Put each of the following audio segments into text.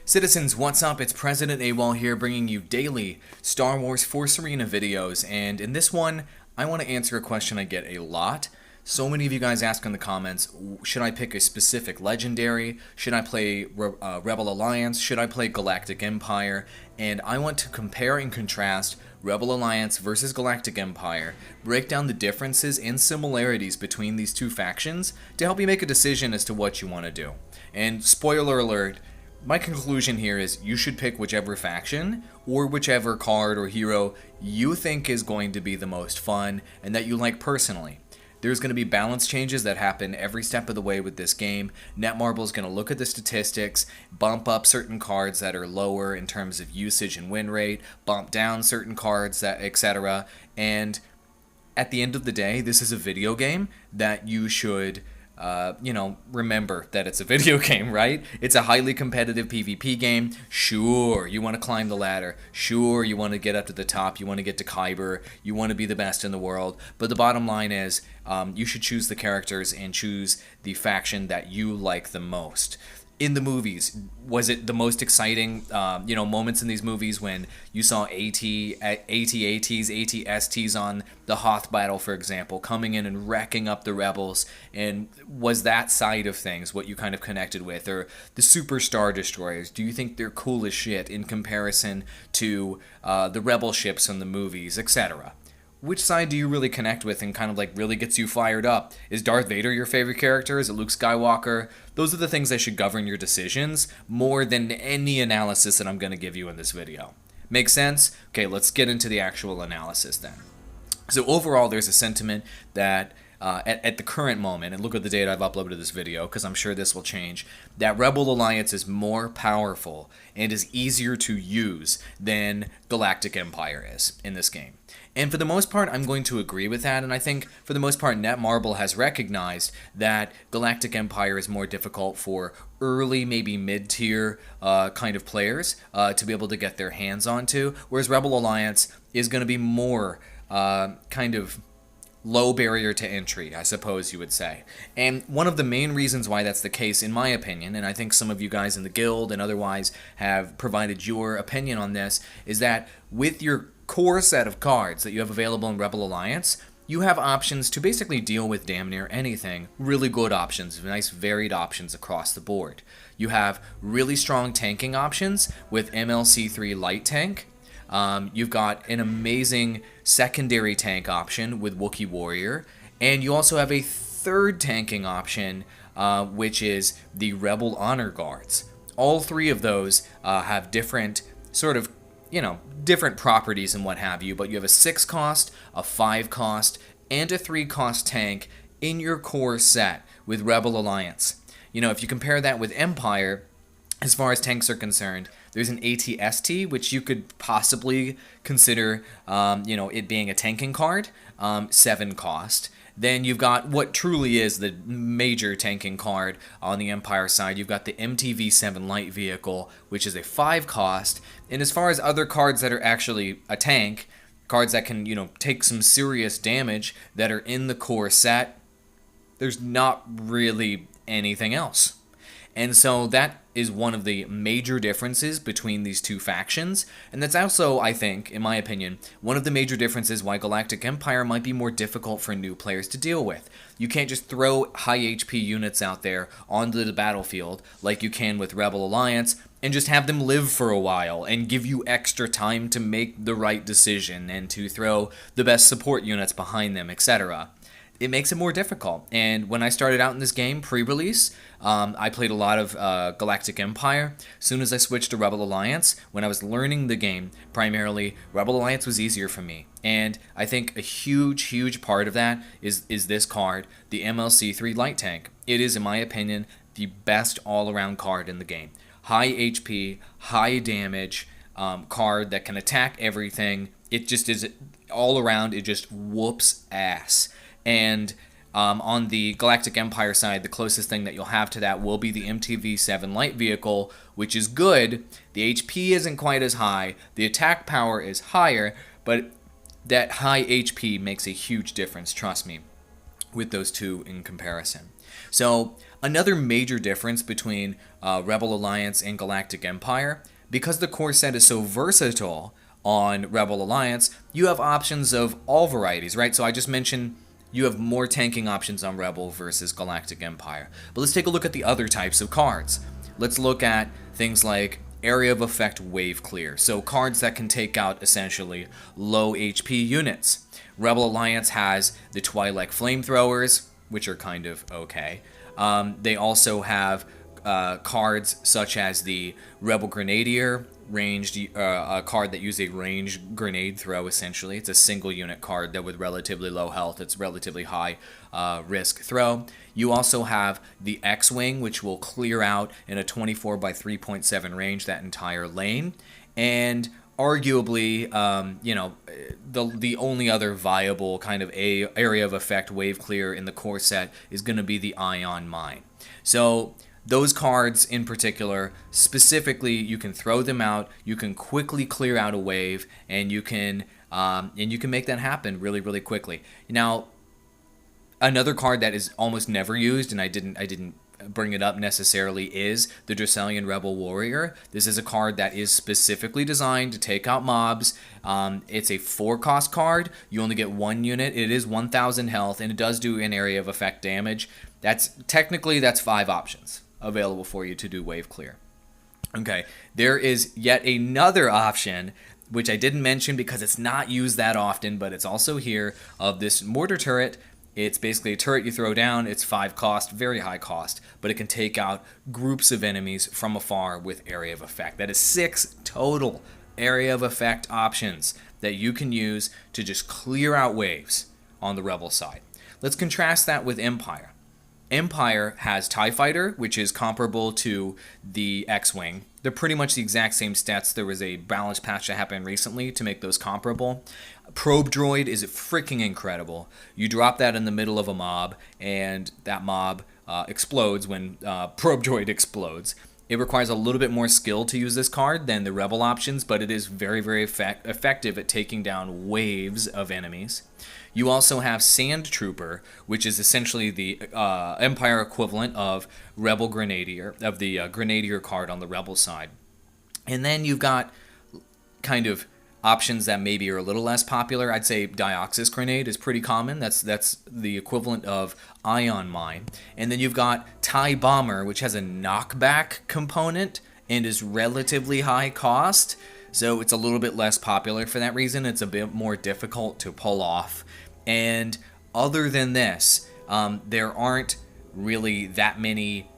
Citizens, what's up? It's President Awall here, bringing you daily Star Wars Force Arena videos, and in this one, I want to answer a question I get a lot. So many of you guys ask in the comments, should I pick a specific legendary? Should I play Rebel Alliance? Should I play Galactic Empire? And I want to compare and contrast Rebel Alliance versus Galactic Empire, break down the differences and similarities between these two factions to help you make a decision as to what you want to do. And spoiler alert, my conclusion here is you should pick whichever faction or whichever card or hero you think is going to be the most fun and that you like personally. There's going to be balance changes that happen every step of the way with this game. Netmarble is going to look at the statistics, bump up certain cards that are lower in terms of usage and win rate, bump down certain cards, that etc. And at the end of the day, this is a video game that you should remember that it's a video game, right? It's a highly competitive PvP game. Sure, you want to climb the ladder. Sure, you want to get up to the top. You want to get to Kyber. You want to be the best in the world. But the bottom line is, you should choose the characters and choose the faction that you like the most. In the movies, was it the most exciting, moments in these movies when you saw AT-ATs on the Hoth battle, for example, coming in and wrecking up the rebels? And was that side of things what you kind of connected with? Or the Super Star Destroyers, do you think they're cool as shit in comparison to the rebel ships in the movies, etc.? Which side do you really connect with and kind of like really gets you fired up? Is Darth Vader your favorite character? Is it Luke Skywalker? Those are the things that should govern your decisions more than any analysis that I'm going to give you in this video. Make sense? Okay, let's get into the actual analysis then. So overall, there's a sentiment that at the current moment, and look at the date I've uploaded this video because I'm sure this will change, that Rebel Alliance is more powerful and is easier to use than Galactic Empire is in this game. And for the most part, I'm going to agree with that, and I think for the most part, Netmarble has recognized that Galactic Empire is more difficult for early, maybe mid-tier kind of players to be able to get their hands onto, whereas Rebel Alliance is going to be more kind of low barrier to entry, I suppose you would say. And one of the main reasons why that's the case, in my opinion, and I think some of you guys in the guild and otherwise have provided your opinion on this, is that with your core set of cards that you have available in Rebel Alliance, you have options to basically deal with damn near anything. Really good options, nice varied options across the board. You have really strong tanking options with MLC3 Light Tank. You've got an amazing secondary tank option with Wookiee Warrior, and you also have a third tanking option, which is the Rebel Honor Guards. All three of those have different sort of different properties and what have you, but you have a 6 cost, a 5 cost, and a 3 cost tank in your core set with Rebel Alliance. If you compare that with Empire, as far as tanks are concerned, there's an AT-ST, which you could possibly consider, it being a tanking card, 7 cost. Then you've got what truly is the major tanking card on the Empire side. You've got the MTV-7 light vehicle, which is a 5 cost. And as far as other cards that are actually a tank, cards that can, take some serious damage that are in the core set, there's not really anything else. And so that is one of the major differences between these two factions, and that's also, I think, in my opinion, one of the major differences why Galactic Empire might be more difficult for new players to deal with. You can't just throw high HP units out there onto the battlefield like you can with Rebel Alliance and just have them live for a while and give you extra time to make the right decision and to throw the best support units behind them, etc. It makes it more difficult. And when I started out in this game pre-release, I played a lot of Galactic Empire. As soon as I switched to Rebel Alliance, when I was learning the game, primarily, Rebel Alliance was easier for me. And I think a huge part of that is this card, the MLC3 Light Tank. It is, in my opinion, the best all-around card in the game. High HP, high damage, card that can attack everything. It just is, all around, it just whoops ass. And on the Galactic Empire side, the closest thing that you'll have to that will be the MTV-7 light vehicle, which is good. The HP isn't quite as high. The attack power is higher, but that high HP makes a huge difference, trust me, with those two in comparison. So Another major difference between Rebel Alliance and Galactic Empire, because the core set is so versatile on Rebel Alliance, you have options of all varieties, right? So I just mentioned you have more tanking options on Rebel versus Galactic Empire. But let's take a look at the other types of cards. Let's look at things like Area of Effect Wave Clear, so cards that can take out essentially low HP units. Rebel Alliance has the Twilight Flamethrowers, which are kind of okay. They also have cards such as the Rebel Grenadier, ranged a card that uses a ranged grenade throw. Essentially, it's a single unit card that with relatively low health, it's relatively high risk throw. You also have the X-Wing, which will clear out in a 24 by 3.7 range that entire lane, and arguably, the only other viable kind of area of effect wave clear in the core set is going to be the Ion Mine. So those cards in particular, specifically, you can throw them out, you can quickly clear out a wave, and you can make that happen really, really quickly. Now, another card that is almost never used, and I didn't bring it up necessarily, is the Dracelian Rebel Warrior. This is a card that is specifically designed to take out mobs. It's a 4-cost card. You only get 1 unit. It is 1,000 health, and it does do an area of effect damage. That's 5 options available for you to do wave clear. Okay, there is yet another option, which I didn't mention because it's not used that often, but it's also here, of this Mortar Turret. It's basically a turret you throw down. It's 5 cost, very high cost, but it can take out groups of enemies from afar with area of effect. That is 6 total area of effect options that you can use to just clear out waves on the Rebel side. Let's contrast that with Empire. Empire has TIE Fighter, which is comparable to the X-Wing. They're pretty much the exact same stats. There was a balance patch that happened recently to make those comparable. Probe Droid is freaking incredible. You drop that in the middle of a mob, and that mob explodes when Probe Droid explodes. It requires a little bit more skill to use this card than the Rebel options, but it is very, very effective at taking down waves of enemies. You also have Sand Trooper, which is essentially the Empire equivalent of Rebel Grenadier, of the Grenadier card on the Rebel side. And then you've got kind of options that maybe are a little less popular. I'd say Dioxis Grenade is pretty common. That's the equivalent of Ion Mine. And then you've got TIE Bomber, which has a knockback component and is relatively high cost. So it's a little bit less popular for that reason. It's a bit more difficult to pull off. And other than this, there aren't really that many,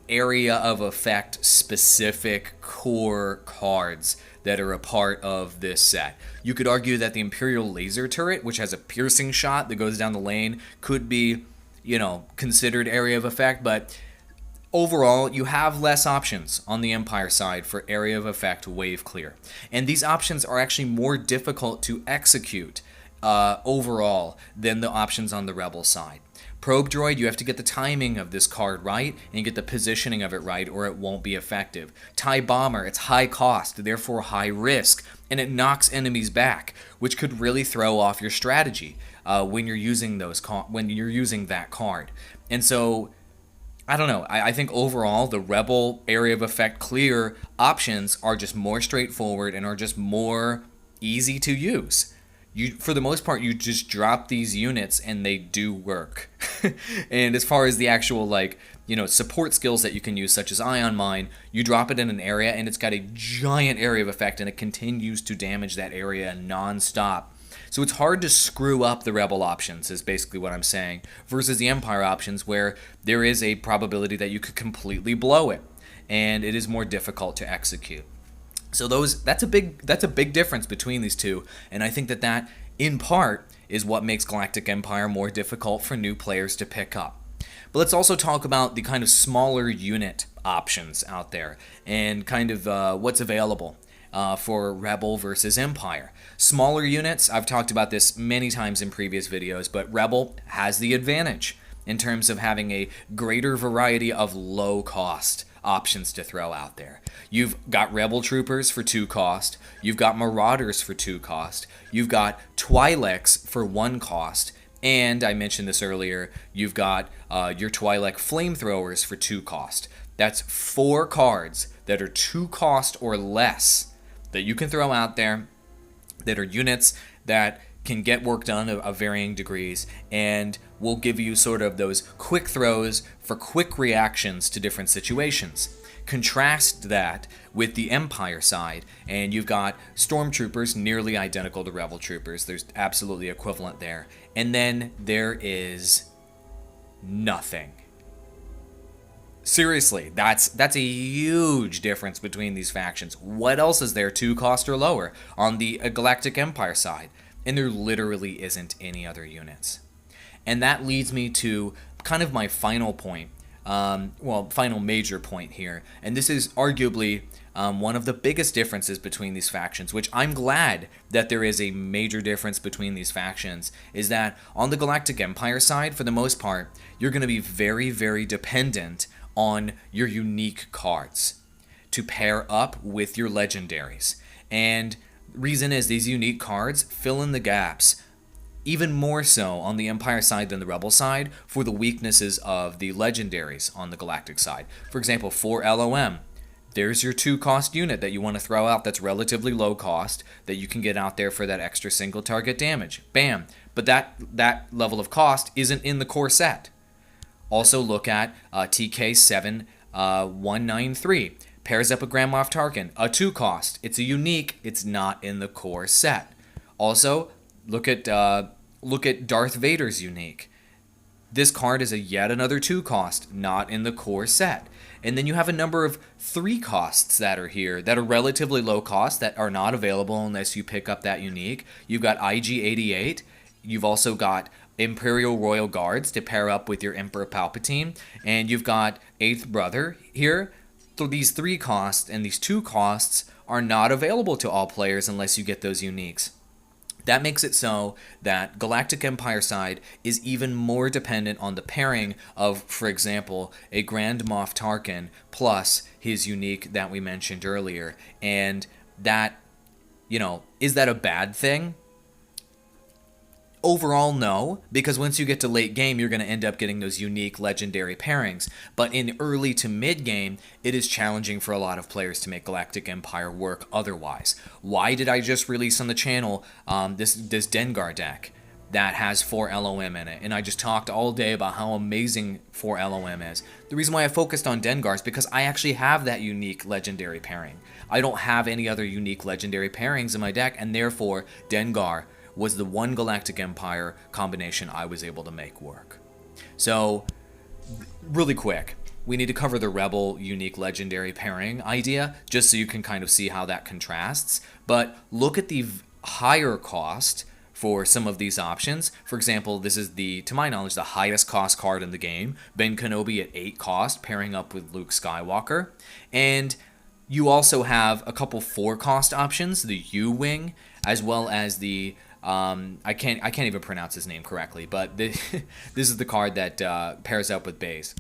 area of effect specific core cards that are a part of this set. You could argue that the Imperial Laser Turret, which has a piercing shot that goes down the lane, could be, considered area of effect, but overall, you have less options on the Empire side for area of effect wave clear. And these options are actually more difficult to execute overall than the options on the Rebel side. Probe Droid, you have to get the timing of this card right and get the positioning of it right, or it won't be effective. TIE Bomber, it's high cost, therefore high risk, and it knocks enemies back, which could really throw off your strategy when you're using that card. And so, I don't know. I think overall the Rebel area of effect clear options are just more straightforward and are just more easy to use. For the most part, you just drop these units and they do work. And as far as the actual support skills that you can use, such as Ion Mine, you drop it in an area and it's got a giant area of effect and it continues to damage that area non-stop. So it's hard to screw up the Rebel options, is basically what I'm saying, versus the Empire options where there is a probability that you could completely blow it and it is more difficult to execute. So that's a big difference between these two, and I think that in part is what makes Galactic Empire more difficult for new players to pick up. But let's also talk about the kind of smaller unit options out there and kind of what's available for Rebel versus Empire. Smaller units, I've talked about this many times in previous videos, but Rebel has the advantage in terms of having a greater variety of low cost options to throw out there. You've got Rebel Troopers for 2 cost, you've got Marauders for 2 cost, you've got Twi'leks for 1 cost, And I mentioned this earlier, you've got your Twi'lek flamethrowers for 2 cost. That's 4 cards that are 2 cost or less that you can throw out there, that are units that can get work done of varying degrees, and will give you sort of those quick throws for quick reactions to different situations. Contrast that with the Empire side, and you've got Stormtroopers nearly identical to Rebel Troopers. There's absolutely equivalent there. And then there is nothing. Seriously, that's a huge difference between these factions. What else is there 2 cost or lower on the Galactic Empire side? And there literally isn't any other units. And that leads me to kind of my final point, final major point here. And this is arguably one of the biggest differences between these factions, which I'm glad that there is a major difference between these factions, is that on the Galactic Empire side, for the most part, you're going to be very, very dependent on your unique cards to pair up with your legendaries. And reason is these unique cards fill in the gaps, even more so on the Empire side than the Rebel side, for the weaknesses of the legendaries on the Galactic side. For example, for LOM, there's your 2 cost unit that you want to throw out that's relatively low cost, that you can get out there for that extra single target damage. Bam! But that level of cost isn't in the core set. Also look at TK7193. Pairs up with Grand Moff Tarkin, a 2 cost. It's a unique, it's not in the core set. Also, look at Darth Vader's unique. This card is a yet another 2 cost, not in the core set. And then you have a number of 3 costs that are here that are relatively low cost, that are not available unless you pick up that unique. You've got IG-88. You've also got Imperial Royal Guards to pair up with your Emperor Palpatine. And you've got 8th Brother here. So these 3 costs and these 2 costs are not available to all players unless you get those uniques. That makes it so that Galactic Empire side is even more dependent on the pairing of, for example, a Grand Moff Tarkin plus his unique that we mentioned earlier. And that, is that a bad thing? Overall, no, because once you get to late game, you're going to end up getting those unique legendary pairings. But in early to mid game, it is challenging for a lot of players to make Galactic Empire work otherwise. Why did I just release on the channel this Dengar deck that has 4 LOM in it? And I just talked all day about how amazing 4 LOM is. The reason why I focused on Dengar is because I actually have that unique legendary pairing. I don't have any other unique legendary pairings in my deck, and therefore Dengar was the one Galactic Empire combination I was able to make work. So, really quick, we need to cover the Rebel unique legendary pairing idea, just so you can kind of see how that contrasts. But look at the higher cost for some of these options. For example, this is to my knowledge, the highest cost card in the game. Ben Kenobi at 8 cost, pairing up with Luke Skywalker. And you also have a couple 4 cost options, the U-Wing, as well as the I can't even pronounce his name correctly, but this is the card that pairs up with Baze.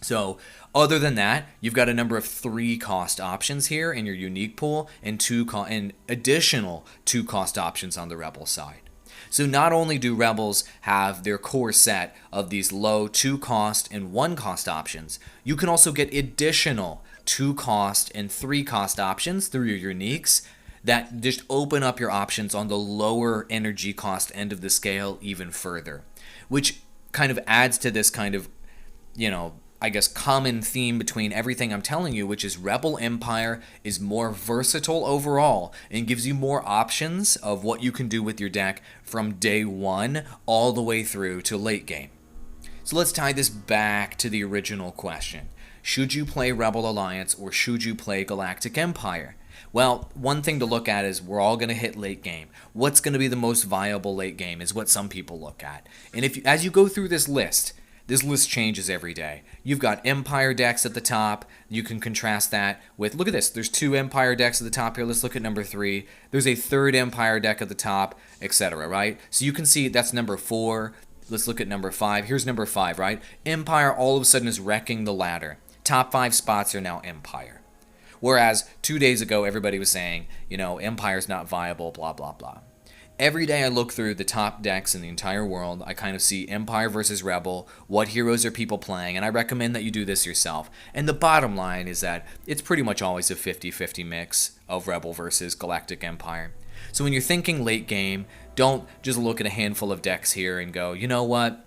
So other than that, you've got a number of 3 cost options here in your unique pool, and additional 2 cost options on the Rebel side. So not only do Rebels have their core set of these low 2 cost and 1 cost options, you can also get additional 2 cost and 3 cost options through your uniques that just open up your options on the lower energy cost end of the scale even further, which kind of adds to this kind of, common theme between everything I'm telling you, which is Rebel Empire is more versatile overall and gives you more options of what you can do with your deck from day 1 all the way through to late game. So let's tie this back to the original question. Should you play Rebel Alliance or should you play Galactic Empire? Well, one thing to look at is we're all going to hit late game. What's going to be the most viable late game is what some people look at. And as you go through this list changes every day. You've got Empire decks at the top. You can contrast that with, look at this, there's 2 Empire decks at the top here. Let's look at number 3. There's a 3rd Empire deck at the top, etc., right? So you can see that's number 4. Let's look at number 5. Here's number 5, right? Empire all of a sudden is wrecking the ladder. Top 5 spots are now Empire. Whereas 2 days ago, everybody was saying, Empire's not viable, blah, blah, blah. Every day I look through the top decks in the entire world, I kind of see Empire versus Rebel, what heroes are people playing, and I recommend that you do this yourself. And the bottom line is that it's pretty much always a 50-50 mix of Rebel versus Galactic Empire. So when you're thinking late game, don't just look at a handful of decks here and go, you know what?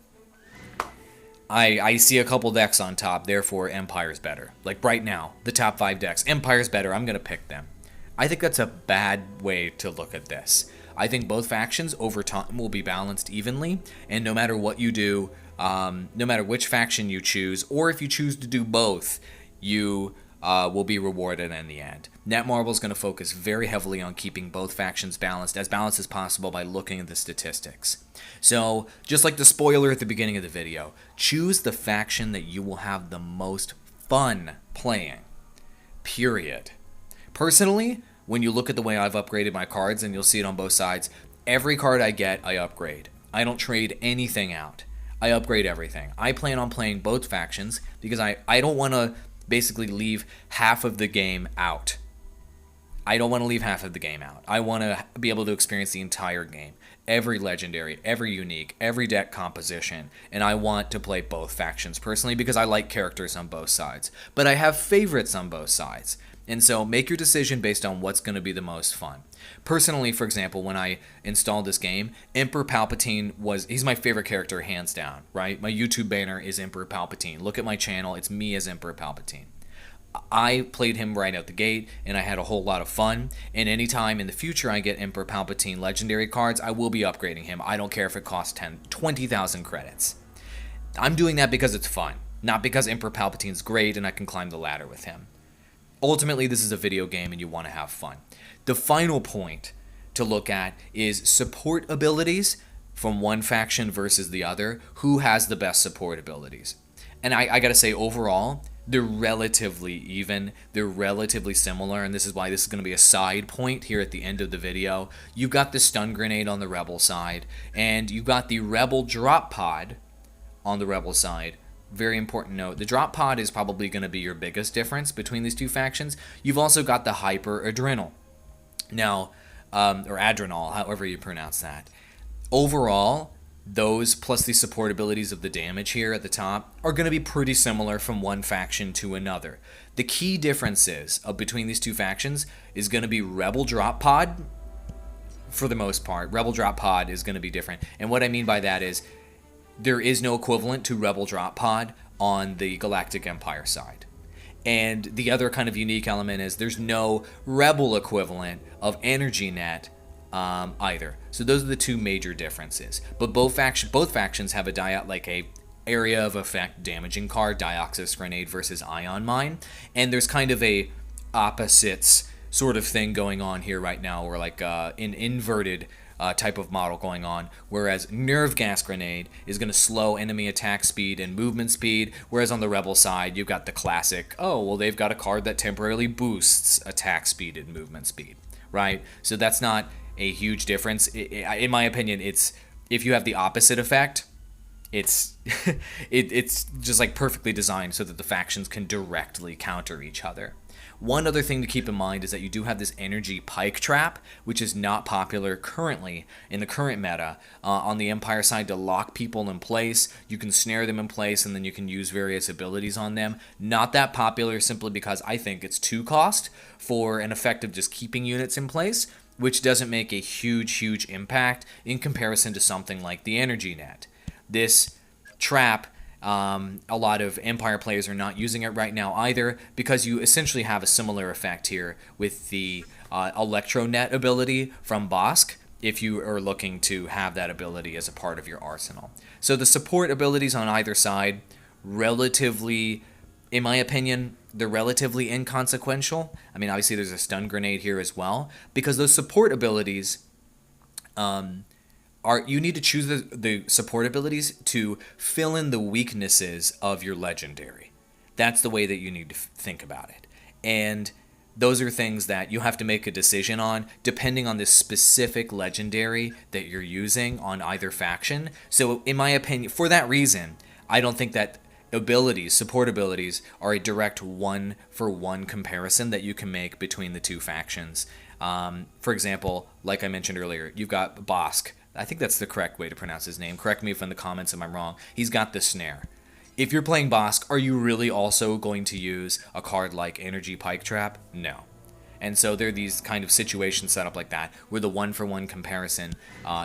I see a couple decks on top, therefore Empire's better. Like right now, the top 5 decks, Empire's better, I'm going to pick them. I think that's a bad way to look at this. I think both factions over time will be balanced evenly, and no matter what you do, no matter which faction you choose, or if you choose to do both, you will be rewarded in the end. Netmarble is going to focus very heavily on keeping both factions balanced as possible by looking at the statistics. So, just like the spoiler at the beginning of the video, choose the faction that you will have the most fun playing. Period. Personally, when you look at the way I've upgraded my cards, and you'll see it on both sides, every card I get, I upgrade. I don't trade anything out. I upgrade everything. I plan on playing both factions because I don't want to basically leave half of the game out. I don't want to leave half of the game out. I want to be able to experience the entire game. Every legendary, every unique, every deck composition. And I want to play both factions personally because I like characters on both sides. But I have favorites on both sides. And so make your decision based on what's going to be the most fun. Personally, for example, when I installed this game, Emperor Palpatine he's my favorite character hands down, right? My YouTube banner is Emperor Palpatine. Look at my channel, it's me as Emperor Palpatine. I played him right out the gate, and I had a whole lot of fun. And anytime in the future I get Emperor Palpatine legendary cards, I will be upgrading him. I don't care if it costs 20,000 credits. I'm doing that because it's fun, not because Emperor Palpatine's great and I can climb the ladder with him. Ultimately, this is a video game and you want to have fun. The final point to look at is support abilities from one faction versus the other. Who has the best support abilities? And I gotta say, overall, they're relatively even. They're relatively similar, and this is why this is going to be a side point here at the end of the video. You've got the stun grenade on the Rebel side, and you've got the Rebel drop pod on the Rebel side. Very important note, the drop pod is probably going to be your biggest difference between these two factions. You've also got the hyper adrenal. Now, or adrenal, however you pronounce that. Overall, those plus the support abilities of the damage here at the top are going to be pretty similar from one faction to another. The key differences between these two factions is going to be Rebel drop pod, for the most part. Rebel drop pod is going to be different. And what I mean by that is, there is no equivalent to Rebel Drop Pod on the Galactic Empire side. And the other kind of unique element is there's no Rebel equivalent of Energy Net either. So those are the two major differences. But both factions have a area of effect damaging card, Dioxis Grenade versus Ion Mine. And there's kind of a opposites sort of thing going on here right now, or like an inverted type of model going on, whereas Nerve Gas Grenade is going to slow enemy attack speed and movement speed, whereas on the Rebel side, you've got the classic, they've got a card that temporarily boosts attack speed and movement speed, right? So that's not a huge difference. In my opinion, it's if you have the opposite effect, it's it's just like perfectly designed so that the factions can directly counter each other. One other thing to keep in mind is that you do have this energy pike trap, which is not popular currently in the current meta. On the Empire side, to lock people in place, you can snare them in place and then you can use various abilities on them. Not that popular simply because I think it's too cost for an effect of just keeping units in place, which doesn't make a huge impact in comparison to something like the energy net. This trap, a lot of Empire players are not using it right now either, because you essentially have a similar effect here with the Electronet ability from Bosk, if you are looking to have that ability as a part of your arsenal. So the support abilities on either side, relatively, in my opinion, they're relatively inconsequential. I mean, obviously there's a stun grenade here as well, because those support abilities you need to choose the support abilities to fill in the weaknesses of your legendary. That's the way that you need to think about it. And those are things that you have to make a decision on depending on the specific legendary that you're using on either faction. So in my opinion, for that reason, I don't think that support abilities, are a direct one-for-one comparison that you can make between the two factions. For example, like I mentioned earlier, you've got Bosk. I think that's the correct way to pronounce his name. Correct me if in the comments if I'm wrong. He's got the snare. If you're playing Bosk, are you really also going to use a card like Energy Pike Trap? No. And so there are these kind of situations set up like that where the one-for-one comparison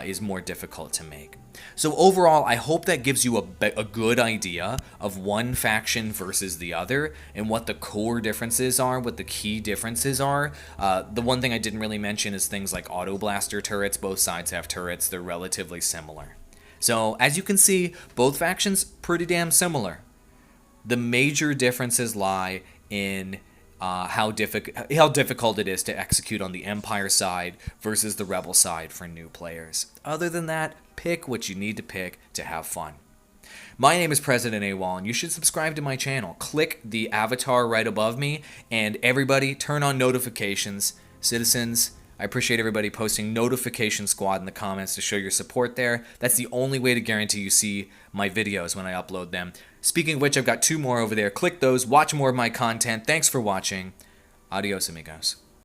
is more difficult to make. So overall, I hope that gives you a good idea of one faction versus the other and what the core differences are, what the key differences are. The one thing I didn't really mention is things like auto blaster turrets. Both sides have turrets. They're relatively similar. So as you can see, both factions pretty damn similar. The major differences lie in how difficult it is to execute on the Empire side versus the Rebel side for new players. Other than that, pick what you need to pick to have fun. My name is President Awall, and you should subscribe to my channel. Click the avatar right above me, and everybody turn on notifications. Citizens, I appreciate everybody posting Notification Squad in the comments to show your support there. That's the only way to guarantee you see my videos when I upload them. Speaking of which, I've got 2 more over there. Click those, watch more of my content. Thanks for watching. Adios, amigos.